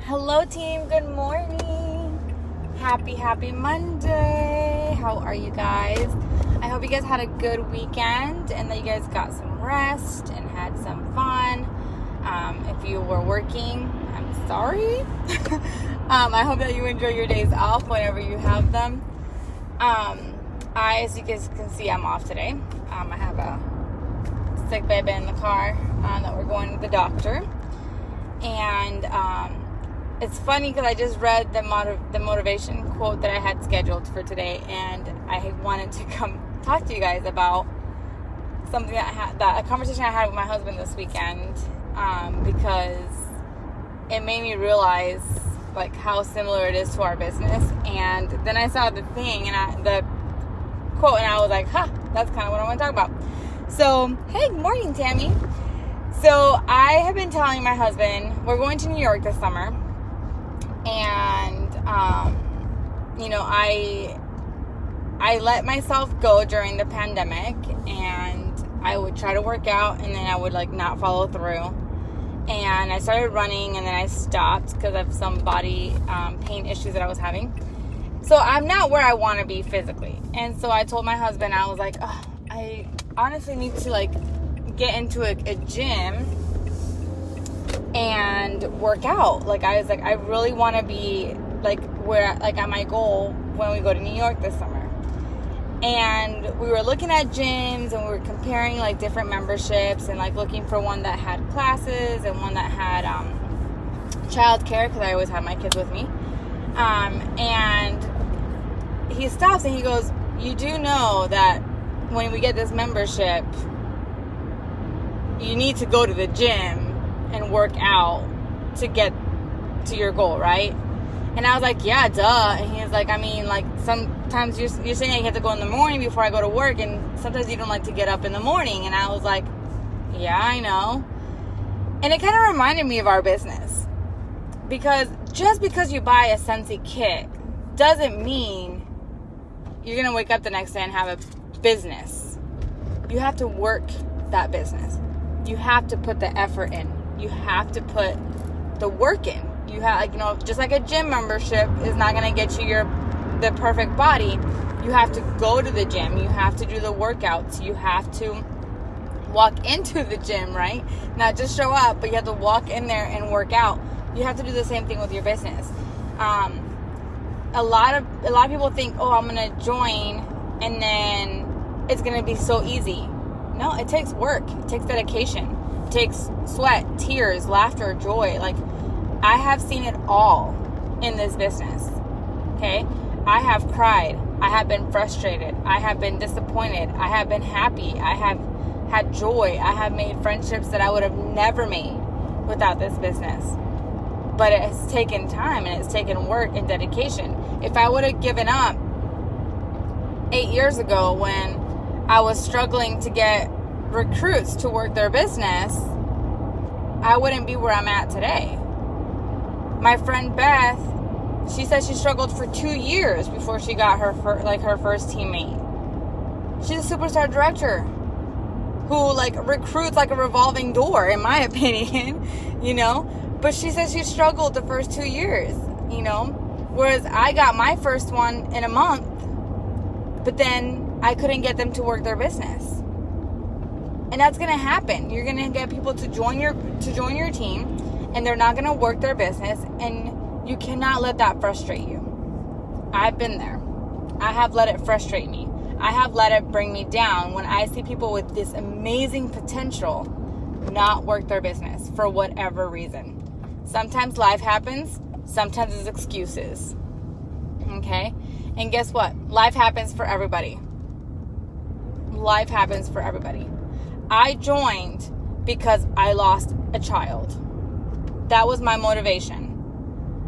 Hello team, good morning. Happy Monday. How are you guys? I hope you guys had a good weekend and that you guys got some rest and had some fun. If you were working, I'm sorry. I hope that you enjoy your days off whenever you have them. As you guys can see, I'm off today. I have a sick baby in the car that we're going to the doctor. And it's funny because I just read the motivation quote that I had scheduled for today, and I wanted to come talk to you guys about something that a conversation I had with my husband this weekend, because it made me realize like how similar it is to our business. And then I saw the thing and the quote, and I was like, that's kind of what I want to talk about. So, hey, good morning, Tammy. So I have been telling my husband we're going to New York this summer, and I let myself go during the pandemic, and I would try to work out, and then I would not follow through. And I started running, and then I stopped because of some body pain issues that I was having. So I'm not where I want to be physically, and so I told my husband, I was like, I honestly need to get into a gym and work out. I was like, I really want to be at my goal when we go to New York this summer. And we were looking at gyms, and we were comparing different memberships, and looking for one that had classes and one that had childcare, because I always have my kids with me. And he stops and he goes, you do know that when we get this membership, you need to go to the gym and work out to get to your goal, right? And I was like, yeah, duh. And he was like, sometimes you're saying you have to go in the morning before I go to work, and sometimes you don't like to get up in the morning. And I was like, yeah, I know. And it kind of reminded me of our business, because just because you buy a Scentsy kit doesn't mean you're going to wake up the next day and have a business. You have to work that business. You have to put the effort in. You have to put the work in. You have, just like a gym membership is not going to get you the perfect body. You have to go to the gym. You have to do the workouts. You have to walk into the gym, right? Not just show up, but you have to walk in there and work out. You have to do the same thing with your business. A lot of people think, I'm going to join and then it's going to be so easy. No, it takes work. It takes dedication. It takes sweat, tears, laughter, joy. I have seen it all in this business. Okay? I have cried. I have been frustrated. I have been disappointed. I have been happy. I have had joy. I have made friendships that I would have never made without this business. But it has taken time, and it's taken work and dedication. If I would have given up 8 years ago when I was struggling to get recruits to work their business, I wouldn't be where I'm at today. My friend Beth, she said she struggled for 2 years before she got her first teammate. She's a superstar director who recruits like a revolving door, in my opinion, But she says she struggled the first 2 years, Whereas I got my first one in a month, but then I couldn't get them to work their business. And that's going to happen. You're going to get people to join your team, and they're not going to work their business, and you cannot let that frustrate you. I've been there. I have let it frustrate me. I have let it bring me down when I see people with this amazing potential not work their business for whatever reason. Sometimes life happens. Sometimes it's excuses. Okay? And guess what? Life happens for everybody. Life happens for everybody. I joined because I lost a child. That was my motivation.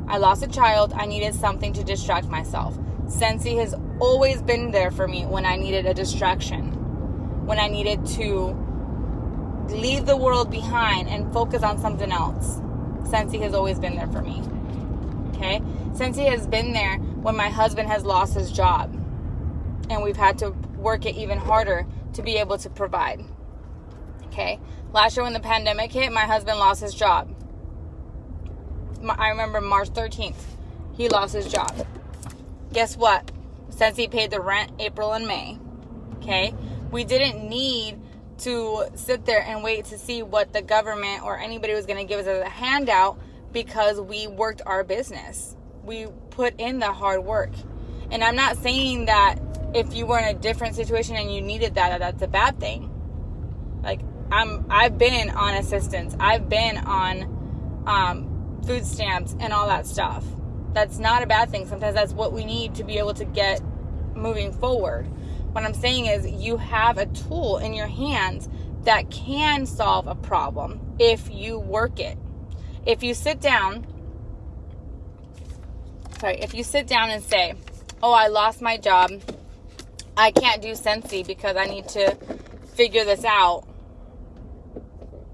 I lost a child. I needed something to distract myself. Scentsy has always been there for me when I needed a distraction. When I needed to leave the world behind and focus on something else. Scentsy has always been there for me. Okay? Scentsy has been there when my husband has lost his job, and we've had to work it even harder to be able to provide. Okay? Last year when the pandemic hit, my husband lost his job. I remember March 13th, he lost his job. Guess what? Since he paid the rent April and May, okay, we didn't need to sit there and wait to see what the government or anybody was going to give us as a handout, because we worked our business. We put in the hard work. And I'm not saying that if you were in a different situation and you needed that's a bad thing. Like, I've been on assistance. I've been on food stamps and all that stuff. That's not a bad thing. Sometimes that's what we need to be able to get moving forward. What I'm saying is, you have a tool in your hands that can solve a problem if you work it. If you sit down and say, oh, I lost my job, I can't do Scentsy because I need to figure this out,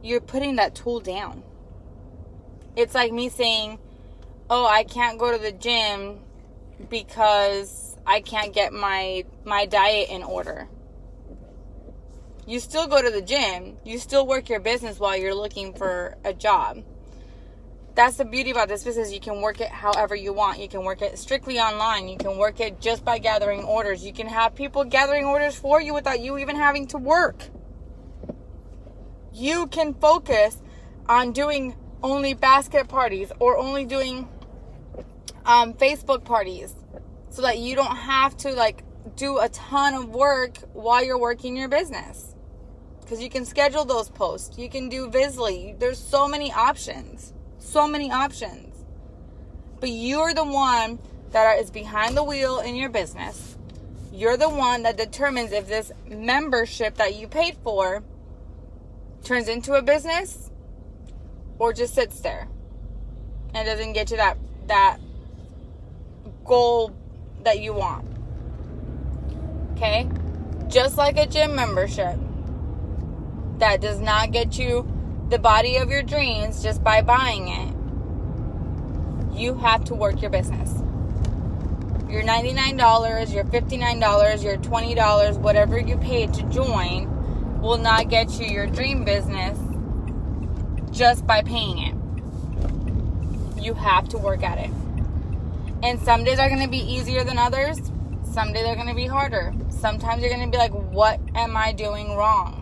you're putting that tool down. It's like me saying, oh, I can't go to the gym because I can't get my diet in order. You still go to the gym. You still work your business while you're looking for a job. That's the beauty about this business. You can work it however you want. You can work it strictly online. You can work it just by gathering orders. You can have people gathering orders for you without you even having to work. You can focus on doing only basket parties or only doing Facebook parties, so that you don't have to do a ton of work while you're working your business. Because you can schedule those posts. You can do Vizly. There's so many options. So many options. But you're the one that is behind the wheel in your business. You're the one that determines if this membership that you paid for turns into a business or just sits there and doesn't get you that goal that you want. Okay? Just like a gym membership that does not get you the body of your dreams just by buying it. You have to work your business. Your $99, your $59, your $20, whatever you paid to join will not get you your dream business just by paying it. You have to work at it. And some days are going to be easier than others. Some days are going to be harder. Sometimes you're going to be like, what am I doing wrong?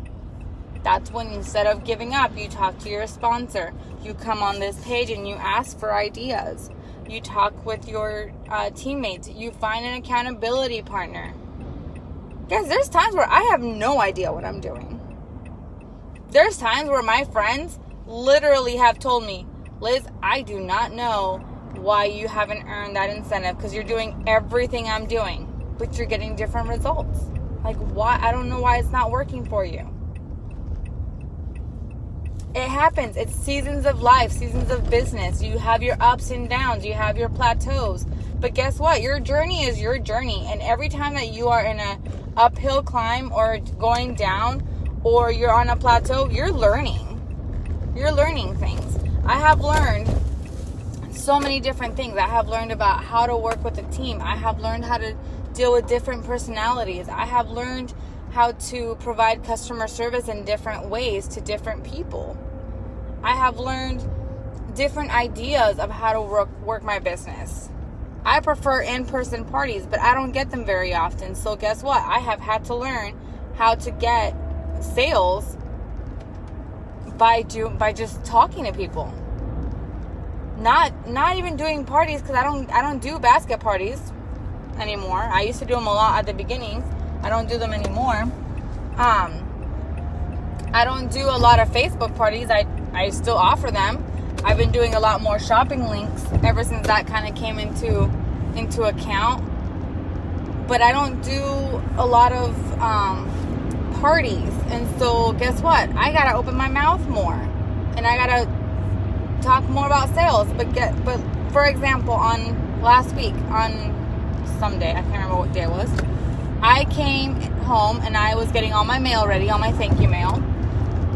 That's when, instead of giving up, you talk to your sponsor. You come on this page and you ask for ideas. You talk with your teammates. You find an accountability partner. Guys, there's times where I have no idea what I'm doing. There's times where my friends literally have told me, Liz, I do not know why you haven't earned that incentive, because you're doing everything I'm doing, but you're getting different results. Like, why? I don't know why it's not working for you. It happens. It's seasons of life, seasons of business. You have your ups and downs. You have your plateaus. But guess what? Your journey is your journey. And every time that you are in a uphill climb or going down or you're on a plateau, you're learning. You're learning things. I have learned so many different things. I have learned about how to work with a team. I have learned how to deal with different personalities. I have learned how to provide customer service in different ways to different people. I have learned different ideas of how to work my business. I prefer in-person parties, but I don't get them very often. So guess what? I have had to learn how to get sales by just talking to people. Not even doing parties, because I don't do basket parties anymore. I used to do them a lot at the beginning. I don't do them anymore. I don't do a lot of Facebook parties. I still offer them. I've been doing a lot more shopping links ever since that kind of came into account. But I don't do a lot of parties. And so guess what? I gotta open my mouth more, and I gotta talk more about sales. But for example, on last week, on Sunday, I can't remember what day it was, I came home and I was getting all my mail ready, all my thank you mail.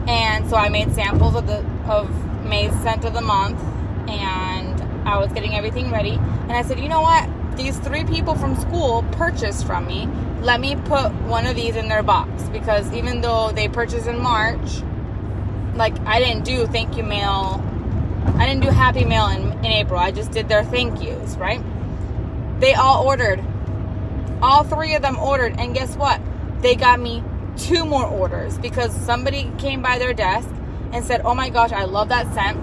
And so I made samples of May's scent of the month, and I was getting everything ready. And I said, you know what? These 3 people from school purchased from me. Let me put one of these in their box, because even though they purchased in March, like, I didn't do thank you mail I didn't do Happy Mail in April. I just did their thank yous, right? They all ordered. All 3 of them ordered. And guess what? They got me 2 more orders because somebody came by their desk and said, oh my gosh, I love that scent.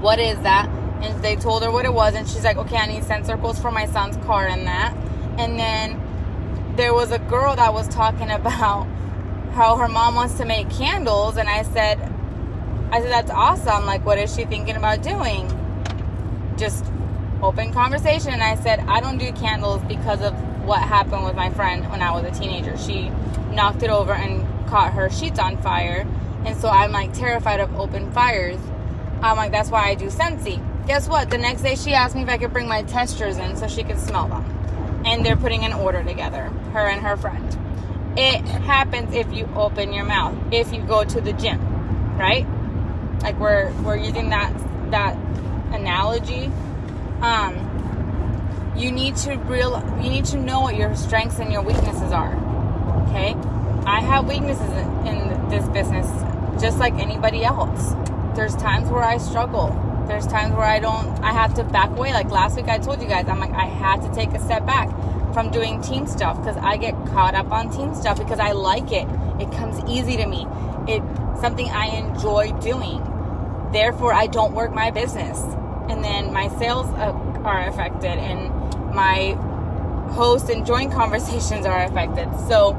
What is that? And they told her what it was. And she's like, okay, I need scent circles for my son's car and that. And then there was a girl that was talking about how her mom wants to make candles. And I said, that's awesome. Like, what is she thinking about doing? Just open conversation. And I said, I don't do candles because of what happened with my friend when I was a teenager. She knocked it over and caught her sheets on fire. And so I'm like terrified of open fires. I'm like, that's why I do Scentsy. Guess what? The next day she asked me if I could bring my testers in so she could smell them. And they're putting an order together, her and her friend. It happens if you open your mouth, if you go to the gym, right? Like we're using that analogy. You need to know what your strengths and your weaknesses are. Okay? I have weaknesses in this business just like anybody else. There's times where I struggle. There's times where I have to back away. Like last week I told you guys, I'm like, I had to take a step back from doing team stuff because I get caught up on team stuff because I like it. It comes easy to me. It's something I enjoy doing. Therefore, I don't work my business. And then my sales are affected and my host and joint conversations are affected. So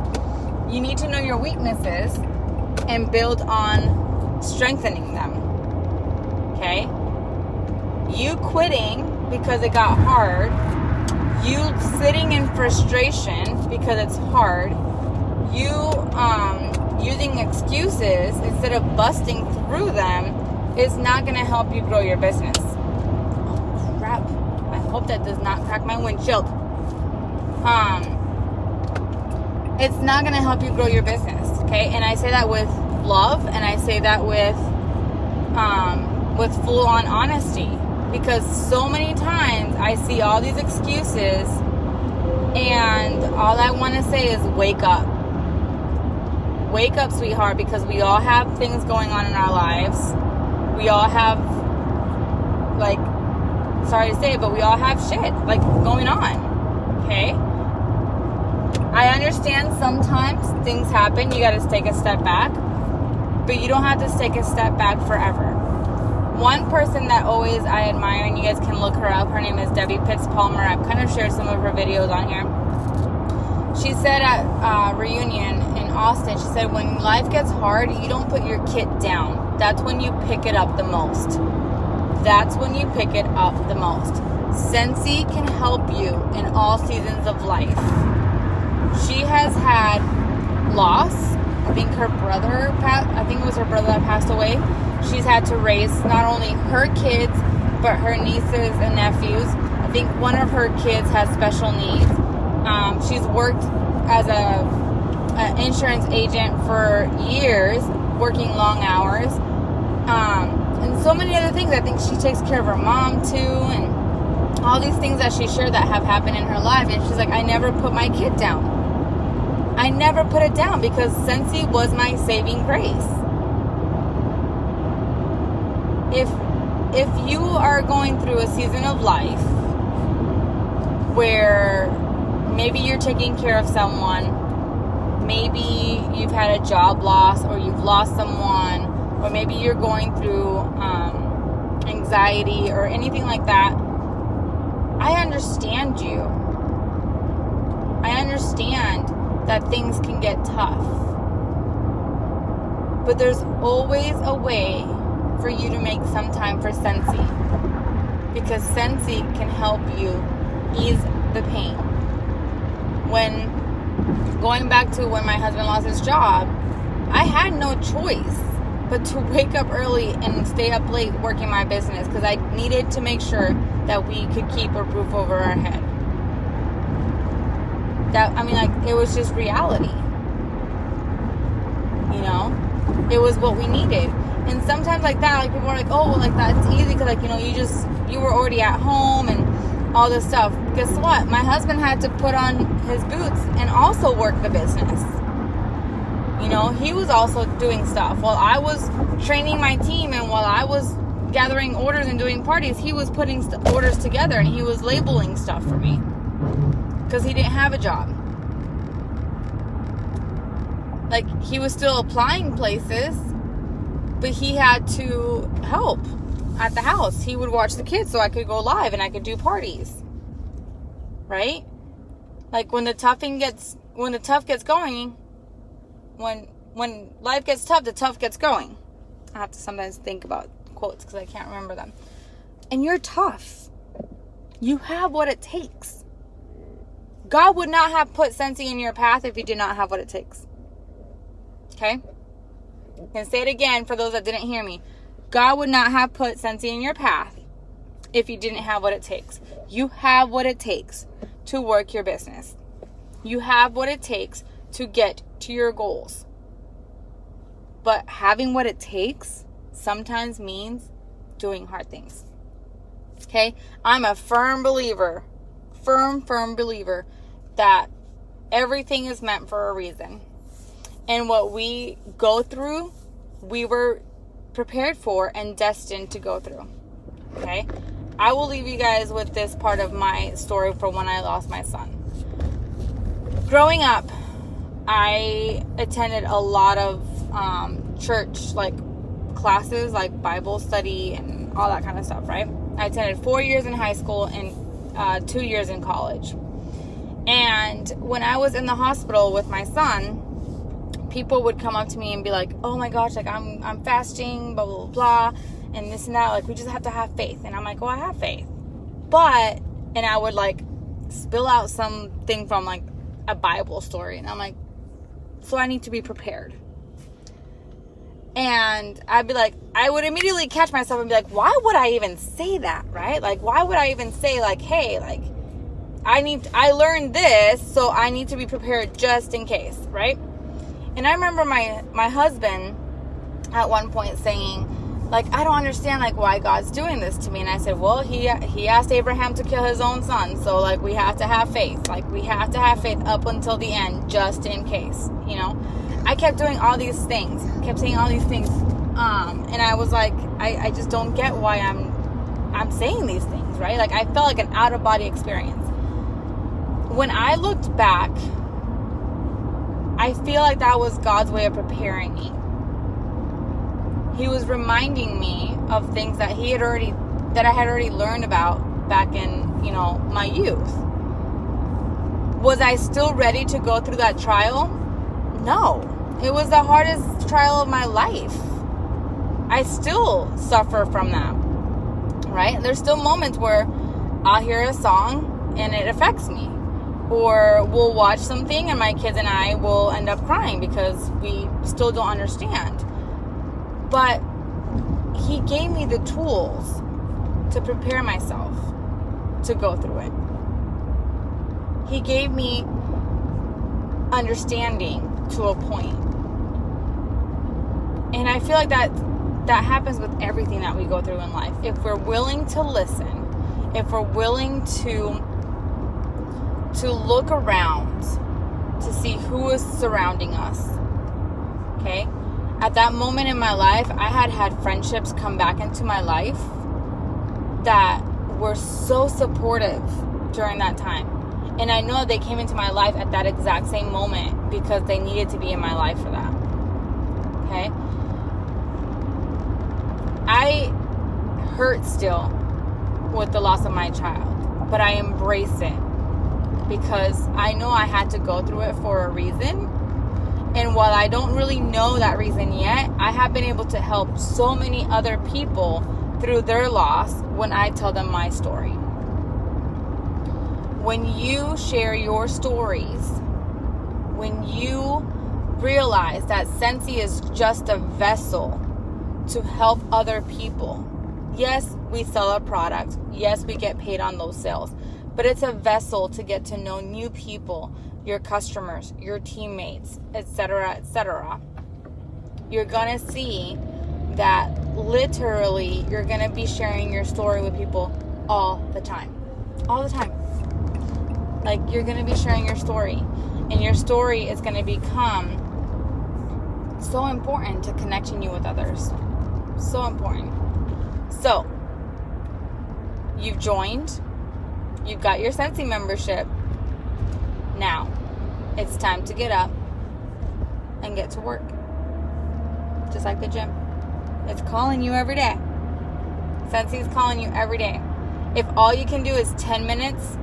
you need to know your weaknesses and build on strengthening them. Okay? You quitting because it got hard, you sitting in frustration because it's hard, you using excuses instead of busting through them is not going to help you grow your business. Oh, crap. I hope that does not crack my windshield. It's not going to help you grow your business, okay? And I say that with love, and I say that with full-on honesty. Because so many times I see all these excuses and all I want to say is wake up. Wake up, sweetheart, because we all have things going on in our lives. We all have, like, sorry to say it, but we all have shit, like, going on. Okay? I understand sometimes things happen. You got to take a step back. But you don't have to take a step back forever. One person that always I admire, and you guys can look her up, her name is Debbie Pitts Palmer. I've kind of shared some of her videos on here. She said at a reunion in Austin, she said, when life gets hard, you don't put your kit down. That's when you pick it up the most. That's when you pick it up the most. Scentsy can help you in all seasons of life. She has had loss. I think it was her brother that passed away. She's had to raise not only her kids, but her nieces and nephews. I think one of her kids has special needs. She's worked as an insurance agent for years, working long hours. And so many other things. I think she takes care of her mom too, and all these things that she shared that have happened in her life. And she's like, I never put my kid down. I never put it down because Scentsy was my saving grace. If you are going through a season of life where maybe you're taking care of someone, maybe you've had a job loss or you've lost someone, or maybe you're going through anxiety or anything like that, I understand you. I understand that things can get tough. But there's always a way for you to make some time for Scentsy. Because Scentsy can help you ease the pain. Going back to when my husband lost his job, I had no choice but to wake up early and stay up late working my business because I needed to make sure that we could keep a roof over our head. It was just reality. You know? It was what we needed. And sometimes like that, like people are like, oh, well, like that's easy because like, you know, you were already at home and all this stuff. Guess what? My husband had to put on his boots and also work the business. You know, he was also doing stuff while I was training my team and while I was gathering orders and doing parties, he was putting orders together and he was labeling stuff for me because he didn't have a job. Like, he was still applying places, but he had to help at the house. He would watch the kids so I could go live and I could do parties. Right? Like, when the tough gets going, when life gets tough, the tough gets going. I have to sometimes think about quotes because I can't remember them. And you're tough. You have what it takes. God would not have put Sensi in your path if you did not have what it takes. Okay? I'm going to say it again for those that didn't hear me. God would not have put Sensi in your path if you didn't have what it takes. You have what it takes to work your business. You have what it takes to get to your goals. But having what it takes sometimes means doing hard things. Okay? I'm a firm believer that everything is meant for a reason. And what we go through, we were prepared for and destined to go through. Okay? I will leave you guys with this part of my story for when I lost my son. Growing up, I attended a lot of church like classes, like Bible study and all that kind of stuff, right? I attended 4 years in high school and 2 years in college. And when I was in the hospital with my son, people would come up to me and be like, oh my gosh, like I'm fasting, blah, blah, blah, and this and that. Like, we just have to have faith. And I'm like, well, I have faith. But, and I would like spill out something from like a Bible story. And I'm like, so I need to be prepared. And I'd be like, I would immediately catch myself and be like, why would I even say that, right? Like, why would I even say like, hey, like, I learned this, so I need to be prepared just in case, right? And I remember my husband at one point saying, like, I don't understand, like, why God's doing this to me. And I said, well, he asked Abraham to kill his own son, so, like, we have to have faith. Like, we have to have faith up until the end, just in case, you know? I kept doing all these things, kept saying all these things, and I was like, I just don't get why I'm saying these things, right? Like, I felt like an out-of-body experience. When I looked back, I feel like that was God's way of preparing me. He was reminding me of things that I had already learned about back in, you know, my youth. Was I still ready to go through that trial? No. It was the hardest trial of my life. I still suffer from that, right? There's still moments where I'll hear a song and it affects me. Or we'll watch something and my kids and I will end up crying because we still don't understand. But he gave me the tools to prepare myself to go through it. He gave me understanding to a point. And I feel like that happens with everything that we go through in life. If we're willing to listen, if we're willing to look around to see who is surrounding us, okay? At that moment in my life, I had friendships come back into my life that were so supportive during that time. And I know they came into my life at that exact same moment because they needed to be in my life for that, okay? I hurt still with the loss of my child, but I embrace it. Because I know I had to go through it for a reason. And while I don't really know that reason yet, I have been able to help so many other people through their loss when I tell them my story. When you share your stories, when you realize that Sensi is just a vessel to help other people. Yes, we sell a product. Yes, we get paid on those sales. But it's a vessel to get to know new people, your customers, your teammates, etc., etc. You're going to see that literally you're going to be sharing your story with people all the time. All the time. Like, you're going to be sharing your story. And your story is going to become so important to connecting you with others. So important. So, you've joined. You've got your Sensi membership. Now, it's time to get up and get to work. Just like the gym. It's calling you every day. Sensi's calling you every day. If all you can do is 10 minutes,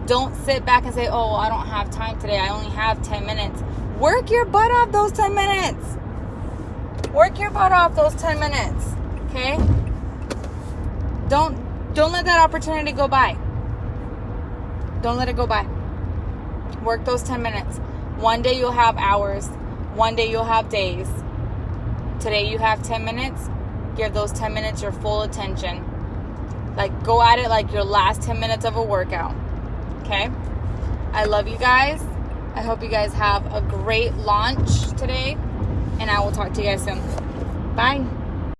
don't sit back and say, oh, I don't have time today. I only have 10 minutes. Work your butt off those 10 minutes. Work your butt off those 10 minutes. Okay? Don't let that opportunity go by. Don't let it go by. Work those 10 minutes. One day you'll have hours. One day you'll have days. Today you have 10 minutes. Give those 10 minutes your full attention. Like, go at it like your last 10 minutes of a workout. Okay? I love you guys. I hope you guys have a great launch today. And I will talk to you guys soon. Bye.